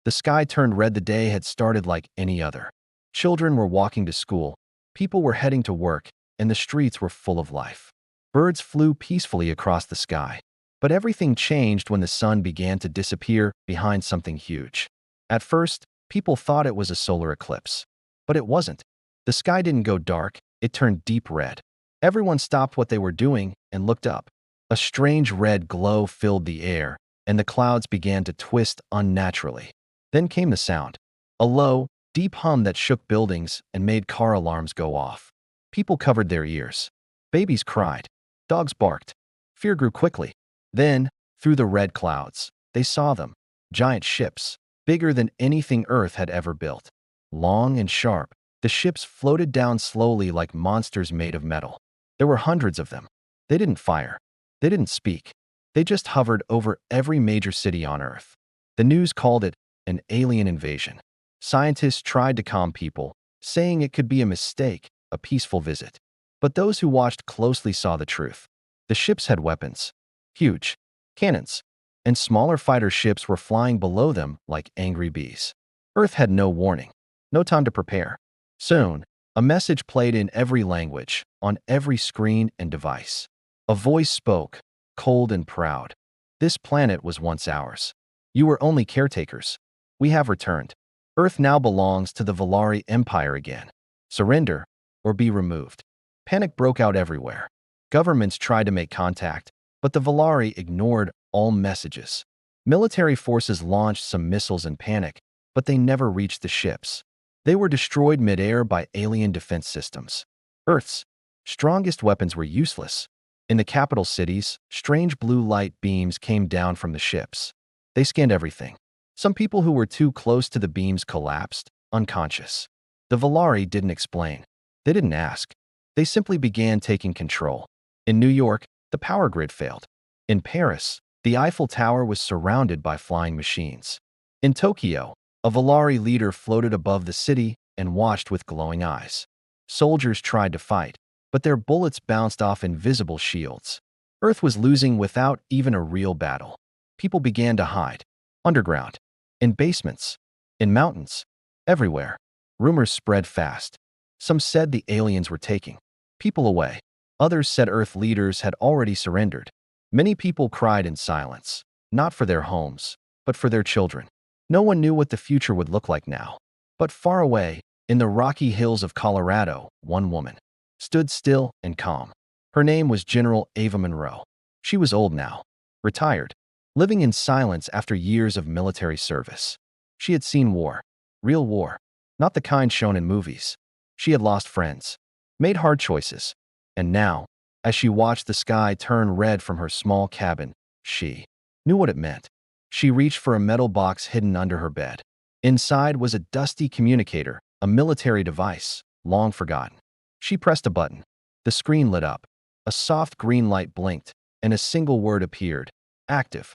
The sky turned red. The day had started like any other. Children were walking to school, people were heading to work, and the streets were full of life. Birds flew peacefully across the sky. But everything changed when the sun began to disappear behind something huge. At first, people thought it was a solar eclipse. But it wasn't. The sky didn't go dark, it turned deep red. Everyone stopped what they were doing and looked up. A strange red glow filled the air, and the clouds began to twist unnaturally. Then came the sound. A low, deep hum that shook buildings and made car alarms go off. People covered their ears. Babies cried. Dogs barked. Fear grew quickly. Then, through the red clouds, they saw them. Giant ships, bigger than anything Earth had ever built. Long and sharp, the ships floated down slowly like monsters made of metal. There were hundreds of them. They didn't fire. They didn't speak. They just hovered over every major city on Earth. The news called it an alien invasion. Scientists tried to calm people, saying it could be a mistake, a peaceful visit. But those who watched closely saw the truth. The ships had weapons. Huge cannons, and smaller fighter ships were flying below them like angry bees. Earth had no warning, no time to prepare. Soon, a message played in every language, on every screen and device. A voice spoke, cold and proud. This planet was once ours. You were only caretakers. We have returned. Earth now belongs to the Velari Empire again. Surrender, or be removed. Panic broke out everywhere. Governments tried to make contact, but the Velari ignored all messages. Military forces launched some missiles in panic, but they never reached the ships. They were destroyed mid-air by alien defense systems. Earth's strongest weapons were useless. In the capital cities, strange blue light beams came down from the ships. They scanned everything. Some people who were too close to the beams collapsed, unconscious. The Velari didn't explain. They didn't ask. They simply began taking control. In New York, the power grid failed. In Paris, the Eiffel Tower was surrounded by flying machines. In Tokyo, a Velari leader floated above the city and watched with glowing eyes. Soldiers tried to fight, but their bullets bounced off invisible shields. Earth was losing without even a real battle. People began to hide. Underground. In basements. In mountains. Everywhere. Rumors spread fast. Some said the aliens were taking people away. Others said Earth leaders had already surrendered. Many people cried in silence, not for their homes, but for their children. No one knew what the future would look like now. But far away, in the rocky hills of Colorado, one woman stood still and calm. Her name was General Ava Monroe. She was old now, retired, living in silence after years of military service. She had seen war, real war, not the kind shown in movies. She had lost friends, made hard choices, and now, as she watched the sky turn red from her small cabin, she knew what it meant. She reached for a metal box hidden under her bed. Inside was a dusty communicator, a military device, long forgotten. She pressed a button. The screen lit up. A soft green light blinked, and a single word appeared: active.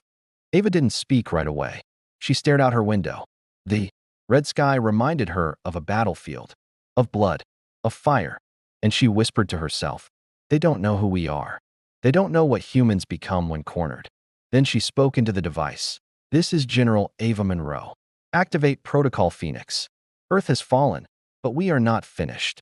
Ava didn't speak right away. She stared out her window. The red sky reminded her of a battlefield, of blood, of fire, and she whispered to herself, "They don't know who we are. They don't know what humans become when cornered." Then she spoke into the device. "This is General Ava Monroe. Activate Protocol Phoenix. Earth has fallen, but we are not finished."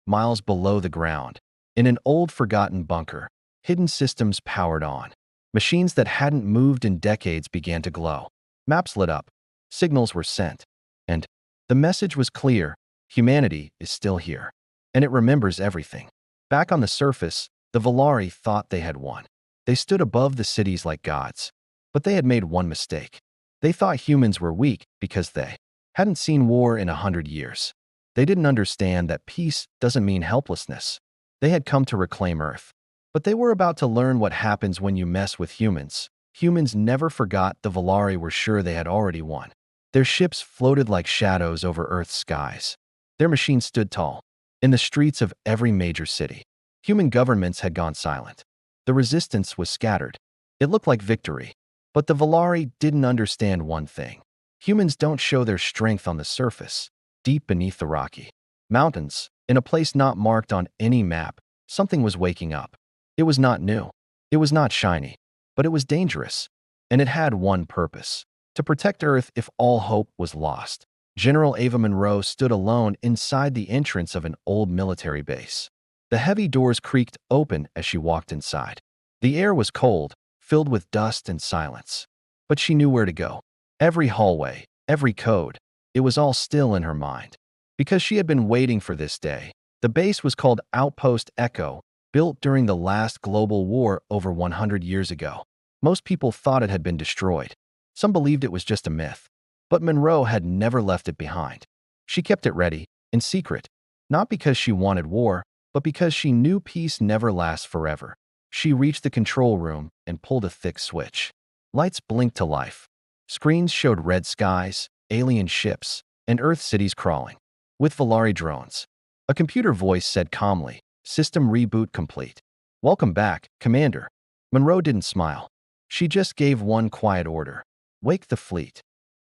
Miles below the ground, in an old forgotten bunker, hidden systems powered on. Machines that hadn't moved in decades began to glow. Maps lit up. Signals were sent. And the message was clear: humanity is still here. And it remembers everything. Back on the surface, the Velari thought they had won. They stood above the cities like gods. But they had made one mistake. They thought humans were weak because they hadn't seen war in 100 years. They didn't understand that peace doesn't mean helplessness. They had come to reclaim Earth. But they were about to learn what happens when you mess with humans. Humans never forgot the Velari were sure they had already won. Their ships floated like shadows over Earth's skies. Their machines stood tall in the streets of every major city. Human governments had gone silent. The resistance was scattered. It looked like victory. But the Velari didn't understand one thing. Humans don't show their strength on the surface. Deep beneath the rocky mountains, in a place not marked on any map, something was waking up. It was not new. It was not shiny. But it was dangerous. And it had one purpose: to protect Earth if all hope was lost. General Ava Monroe stood alone inside the entrance of an old military base. The heavy doors creaked open as she walked inside. The air was cold, filled with dust and silence. But she knew where to go. Every hallway, every code, it was all still in her mind. Because she had been waiting for this day. The base was called Outpost Echo, built during the last global war over 100 years ago. Most people thought it had been destroyed. Some believed it was just a myth. But Monroe had never left it behind. She kept it ready, in secret, not because she wanted war, but because she knew peace never lasts forever. She reached the control room and pulled a thick switch. Lights blinked to life. Screens showed red skies, alien ships, and Earth cities crawling. With Velari drones. A computer voice said calmly, "System reboot complete." "Welcome back, Commander." Monroe didn't smile. She just gave one quiet order. "Wake the fleet."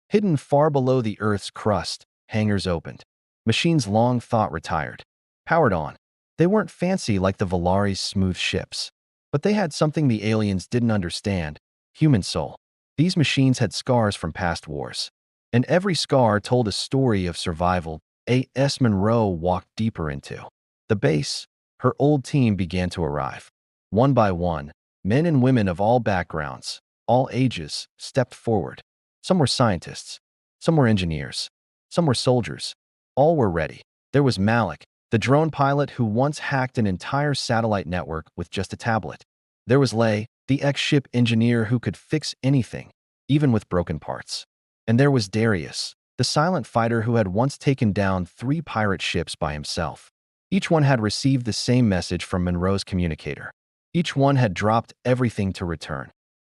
Hidden far below the Earth's crust, hangars opened. Machines long thought retired. Powered on. They weren't fancy like the Velari's smooth ships. But they had something the aliens didn't understand: human soul. These machines had scars from past wars. And every scar told a story of survival. A.S. Monroe walked deeper into the base. Her old team began to arrive. One by one, men and women of all backgrounds, all ages, stepped forward. Some were scientists. Some were engineers. Some were soldiers. All were ready. There was Malik, the drone pilot who once hacked an entire satellite network with just a tablet. There was Lay, the ex-ship engineer who could fix anything, even with broken parts. And there was Darius, the silent fighter who had once taken down 3 pirate ships by himself. Each one had received the same message from Monroe's communicator. Each one had dropped everything to return.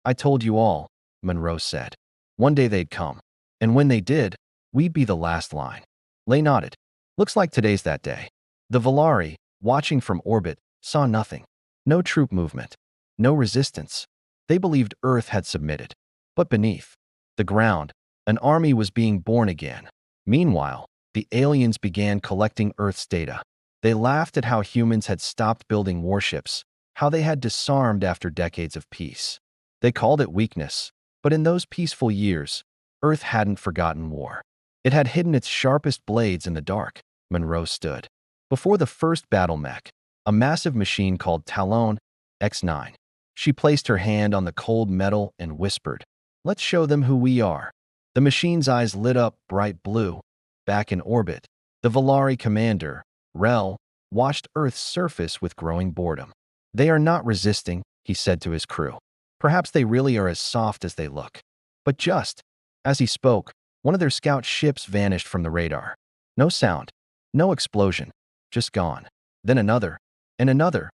"I told you all," Monroe said. "One day they'd come. And when they did, we'd be the last line." Lay nodded. "Looks like today's that day." The Velari, watching from orbit, saw nothing. No troop movement. No resistance. They believed Earth had submitted. But beneath the ground, an army was being born again. Meanwhile, the aliens began collecting Earth's data. They laughed at how humans had stopped building warships, how they had disarmed after decades of peace. They called it weakness, but in those peaceful years, Earth hadn't forgotten war. It had hidden its sharpest blades in the dark. Monroe stood before the first battle mech, a massive machine called Talon X9. She placed her hand on the cold metal and whispered, "Let's show them who we are." The machine's eyes lit up bright blue. Back in orbit, the Velari commander, Rel, watched Earth's surface with growing boredom. "They are not resisting," he said to his crew. "Perhaps they really are as soft as they look." But just as he spoke, one of their scout ships vanished from the radar. No sound, no explosion, just gone. Then another, and another.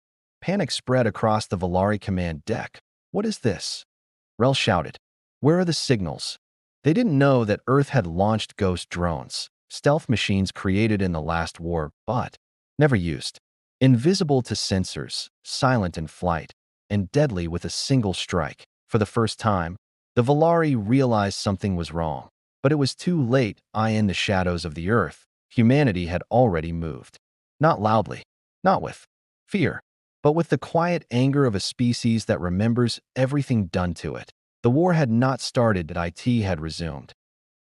Panic spread across the Velari command deck. "What is this?" Rel shouted. "Where are the signals?" They didn't know that Earth had launched ghost drones, stealth machines created in the last war, but never used. Invisible to sensors, silent in flight, and deadly with a single strike. For the first time, the Velari realized something was wrong. But it was too late. In the shadows of the Earth, humanity had already moved. Not loudly, not with fear, but with the quiet anger of a species that remembers everything done to it. The war had not started, it had resumed.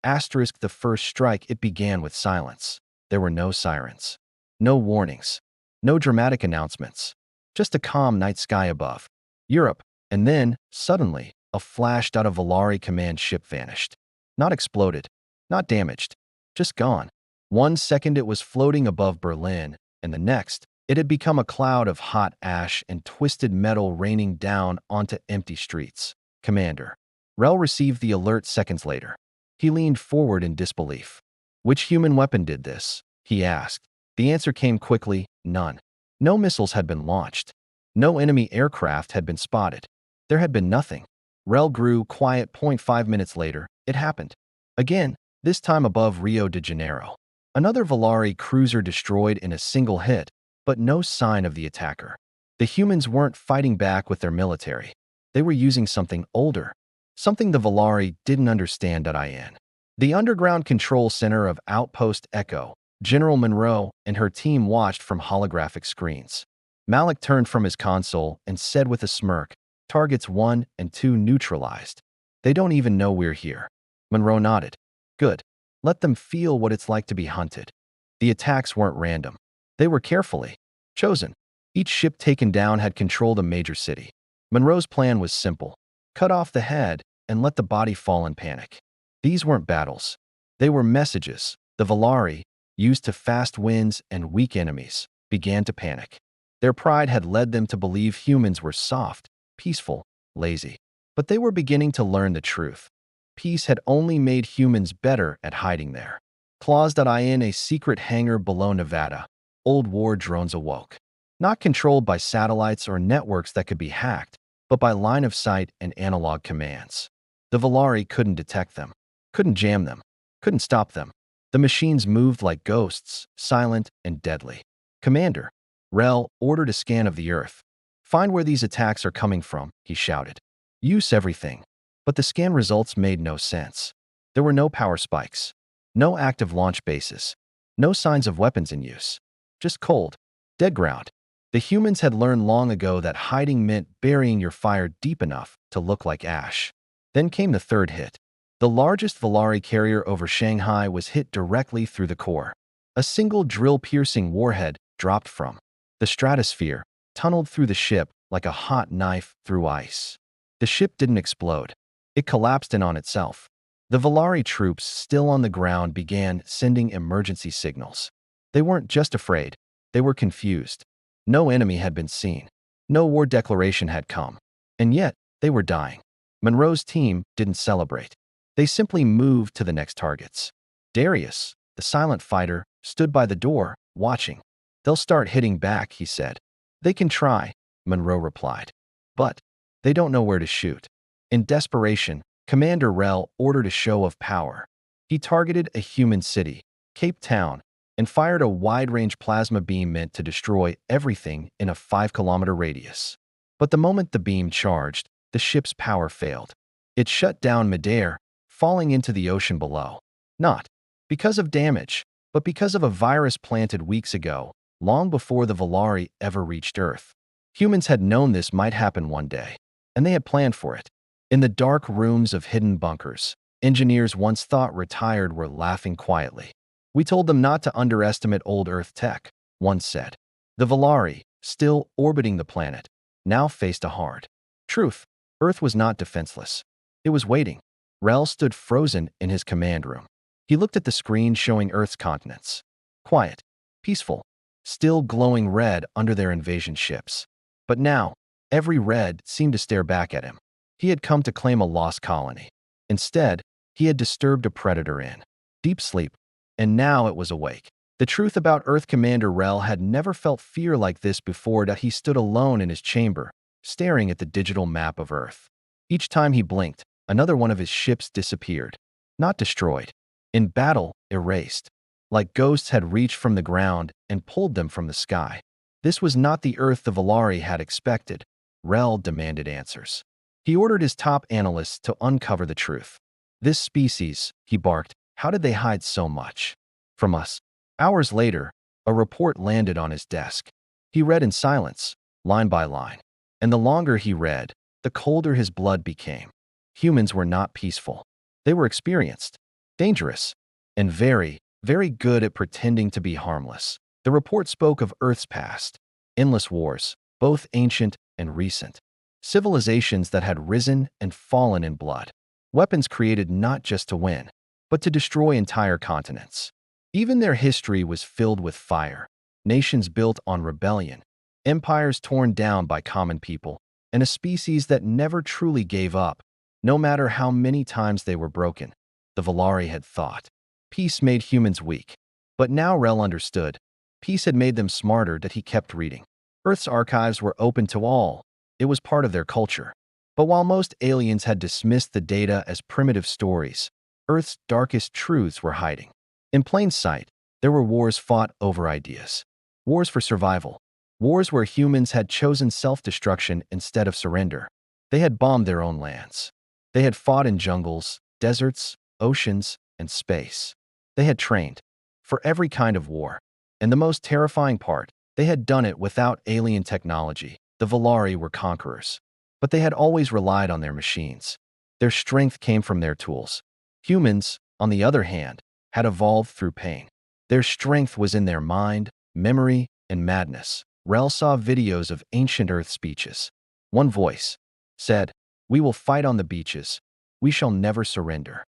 Asterisk the first strike, it began with silence. There were no sirens, no warnings, no dramatic announcements, just a calm night sky above Europe, and then, suddenly, a flashed out of Velari command ship vanished. Not exploded, not damaged, just gone. 1 second it was floating above Berlin, and the next, it had become a cloud of hot ash and twisted metal raining down onto empty streets. "Commander." Rel received the alert seconds later. He leaned forward in disbelief. "Which human weapon did this?" he asked. The answer came quickly: none. No missiles had been launched. No enemy aircraft had been spotted. There had been nothing. Rel grew quiet. 0.5 minutes later, it happened. Again, this time above Rio de Janeiro. Another Velari cruiser destroyed in a single hit, but no sign of the attacker. The humans weren't fighting back with their military. They were using something older, something the Velari didn't understand. In the underground control center of Outpost Echo, General Monroe and her team watched from holographic screens. Malik turned from his console and said with a smirk, "Targets 1 and 2 neutralized. They don't even know we're here." Monroe nodded. Good. Let them feel what it's like to be hunted. The attacks weren't random. They were carefully chosen. Each ship taken down had controlled a major city. Monroe's plan was simple. Cut off the head and let the body fall in panic. These weren't battles. They were messages. The Velari, used to fast winds and weak enemies, began to panic. Their pride had led them to believe humans were soft, peaceful, lazy. But they were beginning to learn the truth. Peace had only made humans better at hiding there. Claws.in, a secret hangar below Nevada, old war drones awoke. Not controlled by satellites or networks that could be hacked, but by line of sight and analog commands. The Velari couldn't detect them, couldn't jam them, couldn't stop them. The machines moved like ghosts, silent and deadly. Commander, Rel ordered a scan of the Earth. Find where these attacks are coming from, he shouted. Use everything. But the scan results made no sense. There were no power spikes, no active launch bases, no signs of weapons in use. Just cold, dead ground. The humans had learned long ago that hiding meant burying your fire deep enough to look like ash. Then came the third hit. The largest Velari carrier over Shanghai was hit directly through the core. A single drill-piercing warhead dropped from the stratosphere, tunneled through the ship like a hot knife through ice. The ship didn't explode. It collapsed in on itself. The Velari troops, still on the ground, began sending emergency signals. They weren't just afraid. They were confused. No enemy had been seen. No war declaration had come. And yet, they were dying. Monroe's team didn't celebrate. They simply moved to the next targets. Darius, the silent fighter, stood by the door, watching. They'll start hitting back, he said. They can try, Monroe replied. But they don't know where to shoot. In desperation, Commander Rel ordered a show of power. He targeted a human city, Cape Town, and fired a wide-range plasma beam meant to destroy everything in a 5-kilometer radius. But the moment the beam charged, the ship's power failed. It shut down midair, falling into the ocean below. Not because of damage, but because of a virus planted weeks ago, long before the Velari ever reached Earth. Humans had known this might happen one day, and they had planned for it. In the dark rooms of hidden bunkers, engineers once thought retired were laughing quietly. We told them not to underestimate old Earth tech, one said. The Velari, still orbiting the planet, now faced a hard truth. Earth was not defenseless. It was waiting. Rel stood frozen in his command room. He looked at the screen showing Earth's continents. Quiet, peaceful, still glowing red under their invasion ships. But now, every red seemed to stare back at him. He had come to claim a lost colony. Instead, he had disturbed a predator in deep sleep, and now it was awake. The truth about Earth Commander Rel had never felt fear like this before. That he stood alone in his chamber, staring at the digital map of Earth. Each time he blinked, another one of his ships disappeared. Not destroyed. In battle, erased. Like ghosts had reached from the ground and pulled them from the sky. This was not the Earth the Velari had expected. Rel demanded answers. He ordered his top analysts to uncover the truth. This species, he barked, how did they hide so much from us? Hours later, a report landed on his desk. He read in silence, line by line. And the longer he read, the colder his blood became. Humans were not peaceful. They were experienced, dangerous, and very, very good at pretending to be harmless. The report spoke of Earth's past, endless wars, both ancient and recent. Civilizations that had risen and fallen in blood. Weapons created not just to win, but to destroy entire continents. Even their history was filled with fire. Nations built on rebellion, empires torn down by common people, and a species that never truly gave up, no matter how many times they were broken. The Velari had thought. Peace made humans weak. But now Rel understood. Peace had made them smarter. That he kept reading. Earth's archives were open to all. It was part of their culture. But while most aliens had dismissed the data as primitive stories, Earth's darkest truths were hiding. In plain sight, there were wars fought over ideas. Wars for survival. Wars where humans had chosen self-destruction instead of surrender. They had bombed their own lands. They had fought in jungles, deserts, oceans, and space. They had trained for every kind of war. And the most terrifying part, they had done it without alien technology. The Velari were conquerors. But they had always relied on their machines. Their strength came from their tools. Humans, on the other hand, had evolved through pain. Their strength was in their mind, memory, and madness. Rel saw videos of ancient Earth speeches. One voice said, "We will fight on the beaches. We shall never surrender."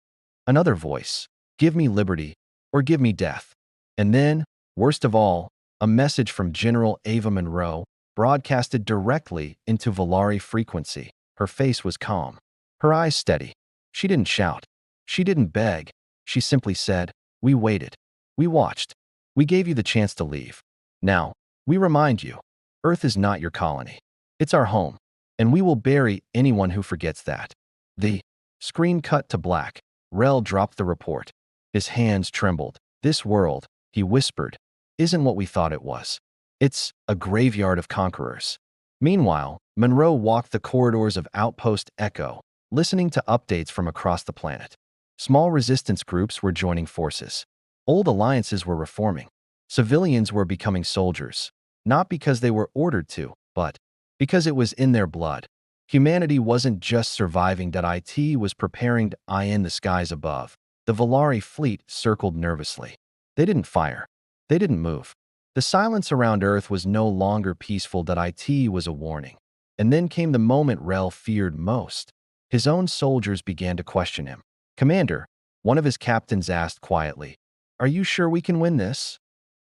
Another voice, "Give me liberty or give me death." And then, worst of all, a message from General Ava Monroe broadcasted directly into Velari frequency. Her face was calm, her eyes steady. She didn't shout. She didn't beg. She simply said, "We waited. We watched. We gave you the chance to leave. Now, we remind you, Earth is not your colony. It's our home, and we will bury anyone who forgets that." The screen cut to black. Rel dropped the report. His hands trembled. "This world," he whispered, "isn't what we thought it was. It's a graveyard of conquerors." Meanwhile, Monroe walked the corridors of Outpost Echo, listening to updates from across the planet. Small resistance groups were joining forces. Old alliances were reforming. Civilians were becoming soldiers, not because they were ordered to, but because it was in their blood. Humanity wasn't just surviving, it was preparing to eye in the skies above. The Velari fleet circled nervously. They didn't fire. They didn't move. The silence around Earth was no longer peaceful, it was a warning. And then came the moment Rel feared most. His own soldiers began to question him. "Commander," one of his captains asked quietly, "are you sure we can win this?"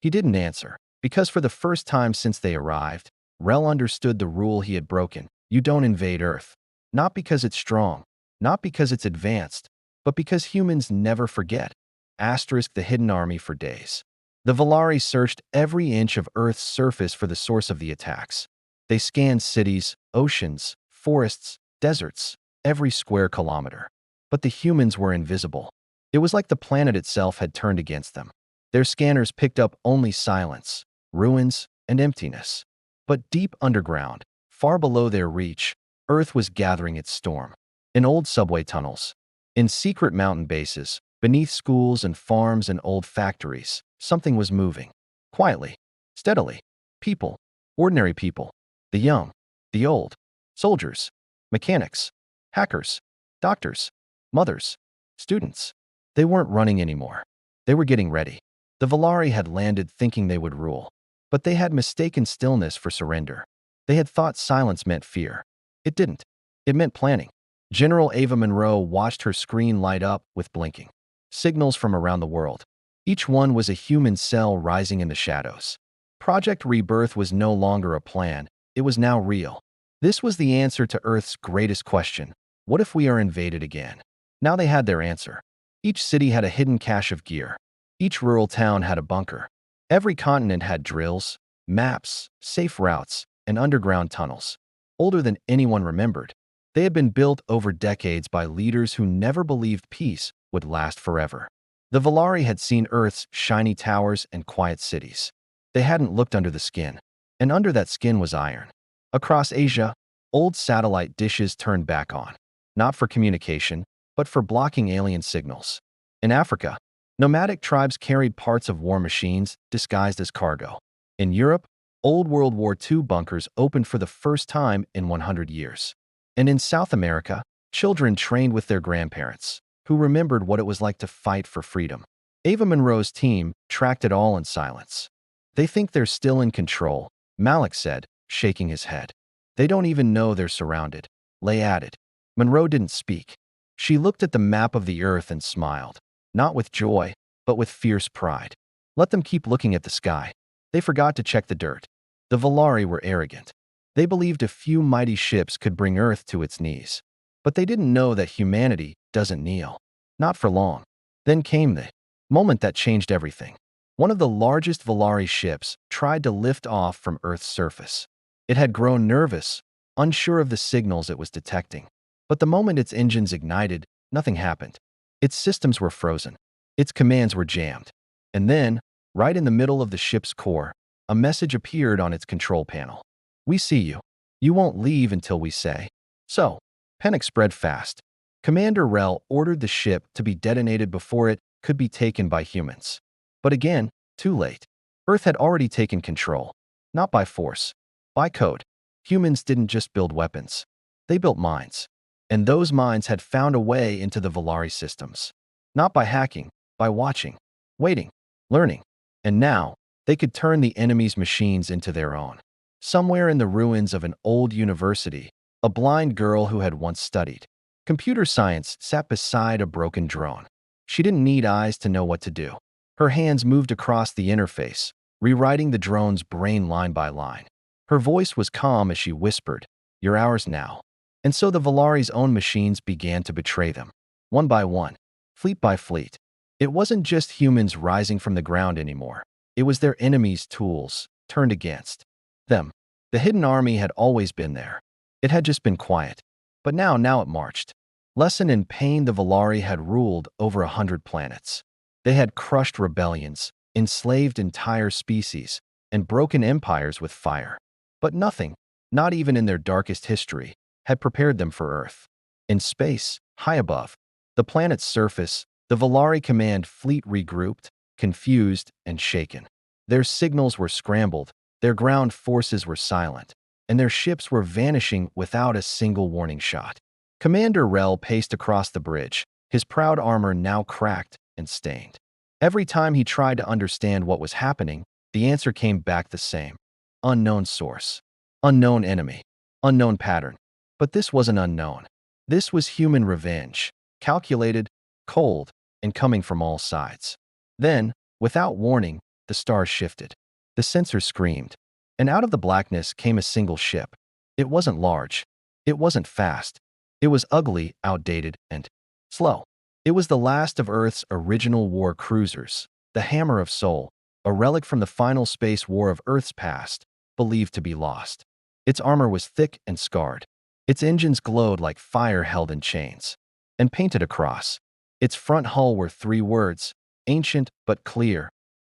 He didn't answer, because for the first time since they arrived, Rel understood the rule he had broken. You don't invade Earth. Not because it's strong, not because it's advanced, but because humans never forget. The hidden army for days. The Velari searched every inch of Earth's surface for the source of the attacks. They scanned cities, oceans, forests, deserts, every square kilometer. But the humans were invisible. It was like the planet itself had turned against them. Their scanners picked up only silence, ruins, and emptiness. But deep underground, far below their reach, Earth was gathering its storm. In old subway tunnels, in secret mountain bases, beneath schools and farms and old factories, something was moving. Quietly, steadily. People, ordinary people, the young, the old, soldiers, mechanics, hackers, doctors, mothers, students. They weren't running anymore. They were getting ready. The Velari had landed thinking they would rule, but they had mistaken stillness for surrender. They had thought silence meant fear. It didn't. It meant planning. General Ava Monroe watched her screen light up with blinking signals from around the world. Each one was a human cell rising in the shadows. Project Rebirth was no longer a plan. It was now real. This was the answer to Earth's greatest question. What if we are invaded again? Now they had their answer. Each city had a hidden cache of gear. Each rural town had a bunker. Every continent had drills, maps, safe routes, and underground tunnels. Older than anyone remembered. They had been built over decades by leaders who never believed peace would last forever. The Velari had seen Earth's shiny towers and quiet cities. They hadn't looked under the skin, and under that skin was iron. Across Asia, old satellite dishes turned back on, not for communication, but for blocking alien signals. In Africa, nomadic tribes carried parts of war machines disguised as cargo. In Europe, old World War II bunkers opened for the first time in 100 years. And in South America, children trained with their grandparents, who remembered what it was like to fight for freedom. Ava Monroe's team tracked it all in silence. "They think they're still in control," Malik said, shaking his head. "They don't even know they're surrounded," Lay added. Monroe didn't speak. She looked at the map of the Earth and smiled, not with joy, but with fierce pride. Let them keep looking at the sky. They forgot to check the dirt. The Velari were arrogant. They believed a few mighty ships could bring Earth to its knees. But they didn't know that humanity doesn't kneel. Not for long. Then came the moment that changed everything. One of the largest Velari ships tried to lift off from Earth's surface. It had grown nervous, unsure of the signals it was detecting. But the moment its engines ignited, nothing happened. Its systems were frozen. Its commands were jammed. And then, right in the middle of the ship's core, a message appeared on its control panel. "We see you. You won't leave until we say so." Panic spread fast. Commander Rel ordered the ship to be detonated before it could be taken by humans. But again, too late. Earth had already taken control. Not by force, by code. Humans didn't just build weapons. They built minds. And those minds had found a way into the Velari systems. Not by hacking, by watching, waiting, learning. And now, they could turn the enemy's machines into their own. Somewhere in the ruins of an old university, a blind girl who had once studied computer science sat beside a broken drone. She didn't need eyes to know what to do. Her hands moved across the interface, rewriting the drone's brain line by line. Her voice was calm as she whispered, "You're ours now." And so the Velari's own machines began to betray them. One by one, fleet by fleet. It wasn't just humans rising from the ground anymore. It was their enemies' tools, turned against them. The hidden army had always been there. It had just been quiet. But now it marched. Lesson in pain, the Velari had ruled over 100 planets. They had crushed rebellions, enslaved entire species, and broken empires with fire. But nothing, not even in their darkest history, had prepared them for Earth. In space, high above, the planet's surface, the Velari command fleet regrouped, confused, and shaken. Their signals were scrambled, their ground forces were silent, and their ships were vanishing without a single warning shot. Commander Rel paced across the bridge, his proud armor now cracked and stained. Every time he tried to understand what was happening, the answer came back the same. Unknown source. Unknown enemy. Unknown pattern. But this wasn't unknown. This was human revenge, calculated, cold, and coming from all sides. Then, without warning, the stars shifted. The sensors screamed, and out of the blackness came a single ship. It wasn't large. It wasn't fast. It was ugly, outdated, and slow. It was the last of Earth's original war cruisers, the Hammer of Sol, a relic from the final space war of Earth's past, believed to be lost. Its armor was thick and scarred. Its engines glowed like fire held in chains. And painted across its front hull were 3 words, ancient but clear: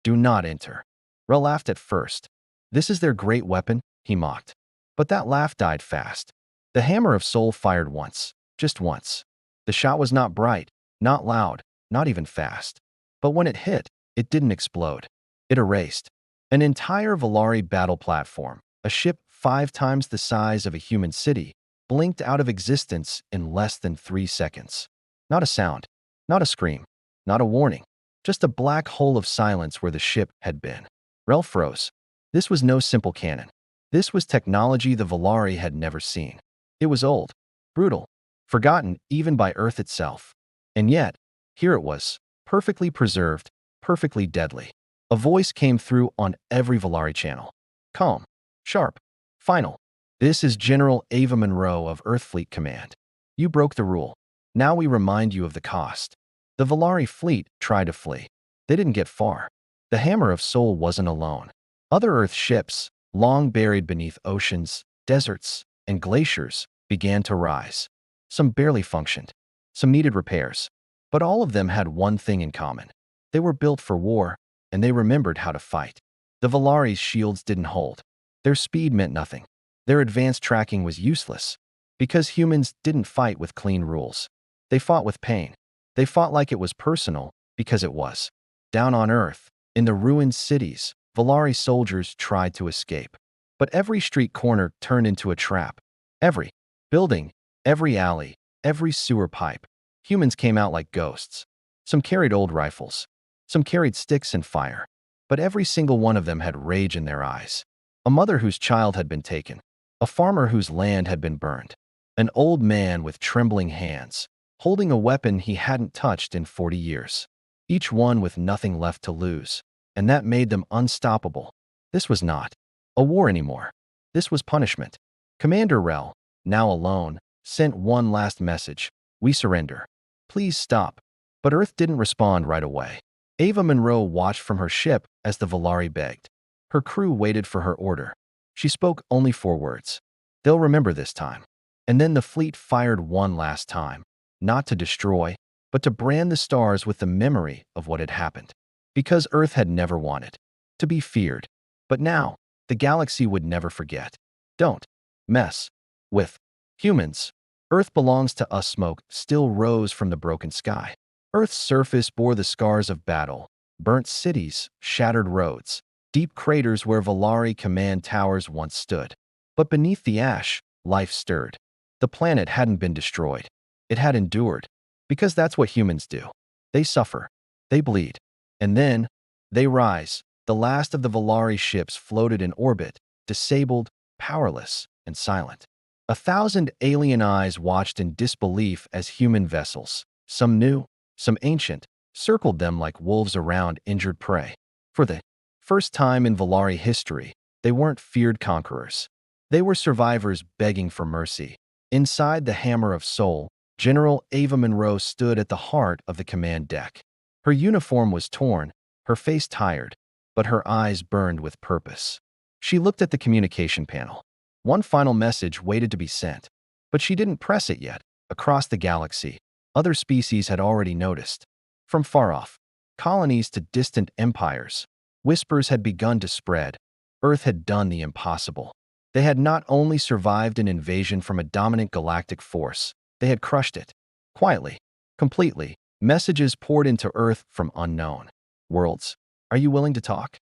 "Do not enter." Rel laughed at first. "This is their great weapon?" he mocked. But that laugh died fast. The Hammer of Sol fired once, just once. The shot was not bright, not loud, not even fast. But when it hit, it didn't explode. It erased. An entire Velari battle platform, a ship 5 times the size of a human city, blinked out of existence in less than 3 seconds. Not a sound, not a scream, not a warning, just a black hole of silence where the ship had been. Rel froze. This was no simple cannon. This was technology the Velari had never seen. It was old, brutal, forgotten even by Earth itself. And yet, here it was, perfectly preserved, perfectly deadly. A voice came through on every Velari channel. Calm, sharp, final. "This is General Ava Monroe of Earthfleet Command. You broke the rule. Now we remind you of the cost." The Velari fleet tried to flee. They didn't get far. The Hammer of Sol wasn't alone. Other Earth ships, long buried beneath oceans, deserts, and glaciers, began to rise. Some barely functioned. Some needed repairs. But all of them had one thing in common. They were built for war, and they remembered how to fight. The Velari's shields didn't hold. Their speed meant nothing. Their advanced tracking was useless. Because humans didn't fight with clean rules. They fought with pain. They fought like it was personal, because it was. Down on Earth, in the ruined cities, Velari soldiers tried to escape. But every street corner turned into a trap. Every building, every alley, every sewer pipe. Humans came out like ghosts. Some carried old rifles. Some carried sticks and fire. But every single one of them had rage in their eyes. A mother whose child had been taken. A farmer whose land had been burned. An old man with trembling hands, holding a weapon he hadn't touched in 40 years. Each one with nothing left to lose. And that made them unstoppable. This was not a war anymore. This was punishment. Commander Rel, now alone, sent one last message: "We surrender. Please stop." But Earth didn't respond right away. Ava Monroe watched from her ship as the Velari begged. Her crew waited for her order. She spoke only 4 words. "They'll remember this time." And then the fleet fired one last time, not to destroy, but to brand the stars with the memory of what had happened. Because Earth had never wanted to be feared. But now, the galaxy would never forget. Don't mess with humans. Earth belongs to us. Smoke still rose from the broken sky. Earth's surface bore the scars of battle, burnt cities, shattered roads, deep craters where Velari command towers once stood. But beneath the ash, life stirred. The planet hadn't been destroyed. It had endured. Because that's what humans do. They suffer. They bleed. And then, they rise. The last of the Velari ships floated in orbit, disabled, powerless, and silent. 1,000 alien eyes watched in disbelief as human vessels, some new, some ancient, circled them like wolves around injured prey. For the first time in Velari history, they weren't feared conquerors. They were survivors begging for mercy. Inside the Hammer of Soul, General Ava Monroe stood at the heart of the command deck. Her uniform was torn, her face tired, but her eyes burned with purpose. She looked at the communication panel. One final message waited to be sent, but she didn't press it yet. Across the galaxy, other species had already noticed. From far off, colonies to distant empires, whispers had begun to spread. Earth had done the impossible. They had not only survived an invasion from a dominant galactic force, they had crushed it. Quietly, completely, messages poured into Earth from unknown worlds. Are you willing to talk?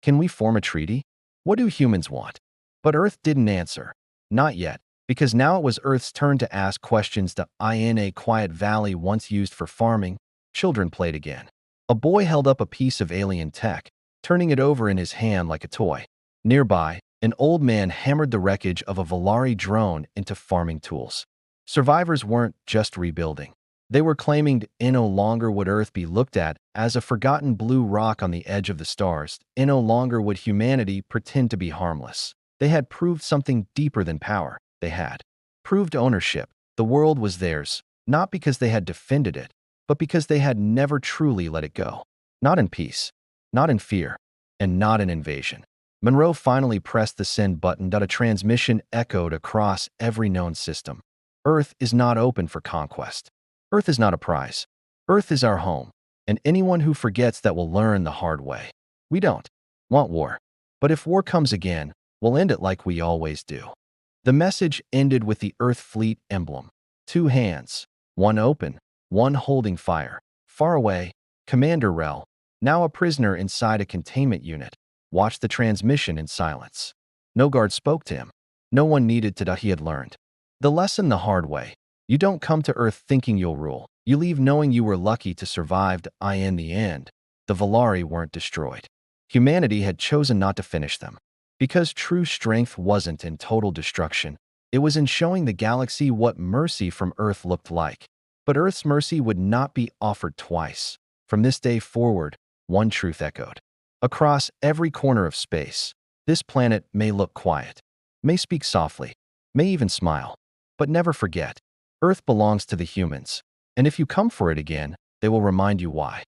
Can we form a treaty? What do humans want? But Earth didn't answer. Not yet, because now it was Earth's turn to ask questions. In a quiet valley once used for farming, children played again. A boy held up a piece of alien tech, turning it over in his hand like a toy. Nearby, an old man hammered the wreckage of a Velari drone into farming tools. Survivors weren't just rebuilding. They were claiming no longer would Earth be looked at as a forgotten blue rock on the edge of the stars. No longer would humanity pretend to be harmless. They had proved something deeper than power. They had proved ownership. The world was theirs, not because they had defended it, but because they had never truly let it go. Not in peace, not in fear, and not in invasion. Monroe finally pressed the send button. A transmission echoed across every known system. Earth is not open for conquest. Earth is not a prize. Earth is our home, and anyone who forgets that will learn the hard way. We don't want war. But if war comes again, we'll end it like we always do. The message ended with the Earth Fleet emblem. 2 hands, one open, one holding fire. Far away, Commander Rel, now a prisoner inside a containment unit, watched the transmission in silence. No guard spoke to him. No one needed to. He had learned the lesson the hard way. You don't come to Earth thinking you'll rule. You leave knowing you were lucky to survive. In the end, the Velari weren't destroyed. Humanity had chosen not to finish them. Because true strength wasn't in total destruction. It was in showing the galaxy what mercy from Earth looked like. But Earth's mercy would not be offered twice. From this day forward, one truth echoed. Across every corner of space, this planet may look quiet, may speak softly, may even smile. But never forget, Earth belongs to the humans, and if you come for it again, they will remind you why.